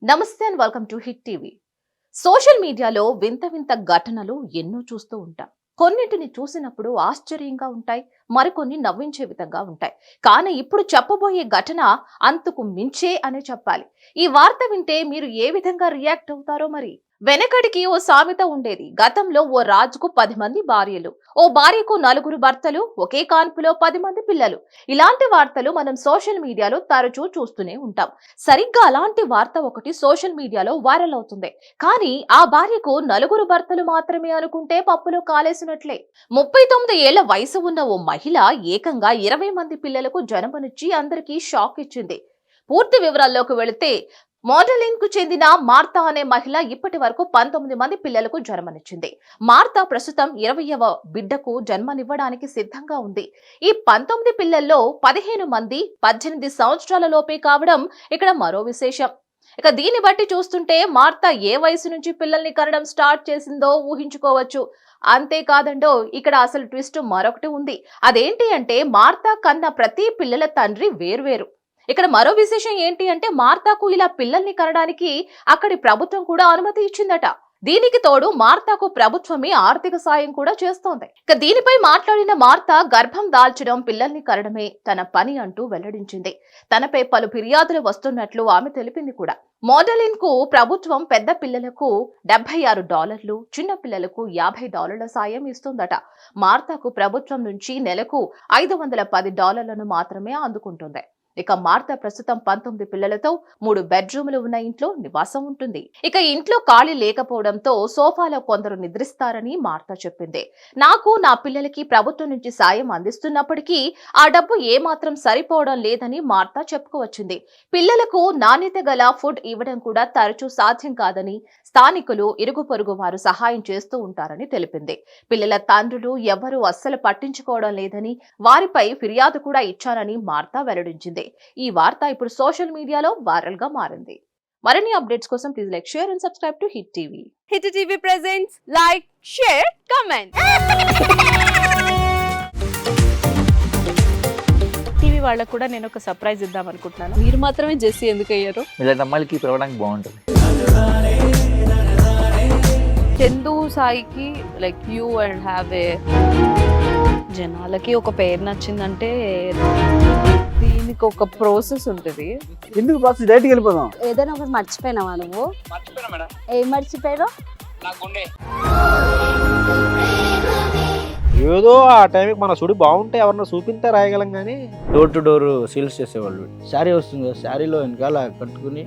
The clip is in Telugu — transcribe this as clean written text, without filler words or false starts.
నమస్తే and welcome to hit TV. Social మీడియాలో వింత వింత ఘటనలు ఎన్నో చూస్తూ ఉంటాం. కొన్నిటిని చూసినప్పుడు ఆశ్చర్యంగా ఉంటాయి, మరికొన్ని నవ్వించే విధంగా ఉంటాయి. కానీ ఇప్పుడు చెప్పబోయే ఘటన అంతకు మించే అనే చెప్పాలి. ఈ వార్త వింటే మీరు ఏ విధంగా రియాక్ట్ అవుతారో మరి. వెనకడికి ఓ సామెత ఉండేది. గతంలో ఓ రాజుకు 10 మంది భార్యలు, ఓ భార్యకు 4 భర్తలు, ఒకే కాన్పులో 10 మంది పిల్లలు. ఇలాంటి వార్తలు మనం సోషల్ మీడియాలో తరచూ చూస్తూనే ఉంటాం. సరిగ్గా అలాంటి వార్త ఒకటి సోషల్ మీడియాలో వైరల్ అవుతుంది. కానీ ఆ భార్యకు 4 భర్తలు మాత్రమే అనుకుంటే పప్పులో కాలేసినట్లే. 39 ఏళ్ల వయసు ఉన్న ఓ మహిళ ఏకంగా 20 మంది పిల్లలకు జన్మనిచ్చి అందరికీ షాక్ ఇచ్చింది. పూర్తి వివరాల్లోకి వెళితే, మోడలింగ్ కు చెందిన మార్తా అనే మహిళ ఇప్పటి వరకు 19 మంది పిల్లలకు జన్మనిచ్చింది. మార్తా ప్రస్తుతం 20వ బిడ్డకు జన్మనివ్వడానికి సిద్ధంగా ఉంది. ఈ 19 పిల్లల్లో 15 మంది 18 సంవత్సరాల లోపే కావడం ఇక్కడ మరో విశేషం. ఇక దీన్ని బట్టి చూస్తుంటే మార్తా ఏ వయసు నుంచి పిల్లల్ని కనడం స్టార్ట్ చేసిందో ఊహించుకోవచ్చు. అంతేకాదండో, ఇక్కడ అసలు ట్విస్ట్ మరొకటి ఉంది. అదేంటి అంటే, మార్తా కన్న ప్రతి పిల్లల తండ్రి వేర్వేరు. ఇక్కడ మరో విశేషం ఏంటి అంటే, మార్తాకు ఇలా పిల్లల్ని కనడానికి అక్కడి ప్రభుత్వం కూడా అనుమతి ఇచ్చిందట. దీనికి తోడు మార్తాకు ప్రభుత్వమే ఆర్థిక సాయం కూడా చేస్తోంది. ఇక దీనిపై మాట్లాడిన మార్తా, గర్భం దాల్చడం, పిల్లల్ని కనడమే తన పని అంటూ వెల్లడించింది. తనపై పలు ఫిర్యాదులు వస్తున్నట్లు ఆమె తెలిపింది కూడా. మోడలింగ్ కు ప్రభుత్వం పెద్ద పిల్లలకు $76, చిన్న పిల్లలకు $50 సాయం ఇస్తుందట. మార్తాకు ప్రభుత్వం నుంచి నెలకు $510 మాత్రమే అందుకుంటుంది. ఇక మార్తా ప్రస్తుతం 19 పిల్లలతో 3 బెడ్రూములు ఉన్న ఇంట్లో నివాసం ఉంటుంది. ఇక ఇంట్లో ఖాళీ లేకపోవడంతో సోఫాలో కొందరు నిద్రిస్తారని మార్తా చెప్పింది. నాకు, నా పిల్లలకి ప్రభుత్వం నుంచి సాయం అందిస్తున్నప్పటికీ ఆ డబ్బు ఏమాత్రం సరిపోవడం లేదని మార్తా చెప్పుకోవచ్చింది. పిల్లలకు నాణ్యత గల ఫుడ్ ఇవ్వడం కూడా తరచూ సాధ్యం కాదని, స్థానికులు, ఇరుగు పొరుగు వారు సహాయం చేస్తూ ఉంటారని తెలిపింది. పిల్లల తండ్రులు ఎవ్వరూ అస్సలు పట్టించుకోవడం లేదని, వారిపై ఫిర్యాదు కూడా ఇచ్చానని మార్తా వెల్లడించింది. ఈ వార్త ఇప్పుడు సోషల్ మీడియాలో వైరల్ గా మారింది. మరిన్ని అప్డేట్స్ కోసం please like, share and subscribe to hit TV. Hit TV presents like, share, comment. TV వాళ్ళకు కూడా నేను ఒక సర్ప్రైజ్ ఇద్దాం అనుకుంటున్నాను. మీరు మాత్రమే జెస్సీ ఎందుకు అయ్యారు? ఇలాంటి అమ్మాయిలకి పిలవడానికి బాగుంటుంది. చందు సాయికి like you and have a, జనాలకి ఒక పేరు నచ్చిందంటే దీనికి ఒక ప్రాసెస్ ఉంటుంది. ఎందుకు ప్రాసెస్ డైరెక్ట్కి వెళ్ళిపోదాం. ఏదైనా ఒకటి మర్చిపోయినావా నువ్వు? ఏం మర్చిపోయావు? ఏదో ఆ టైంకి మన సుడి బాగుంటే ఎవరన్నా చూపిస్తే రాయగలం కానీ డోర్ టు డోర్ సేల్స్ చేసేవాళ్ళు. శారీ వస్తుంది, శారీలో వెనకాల కట్టుకుని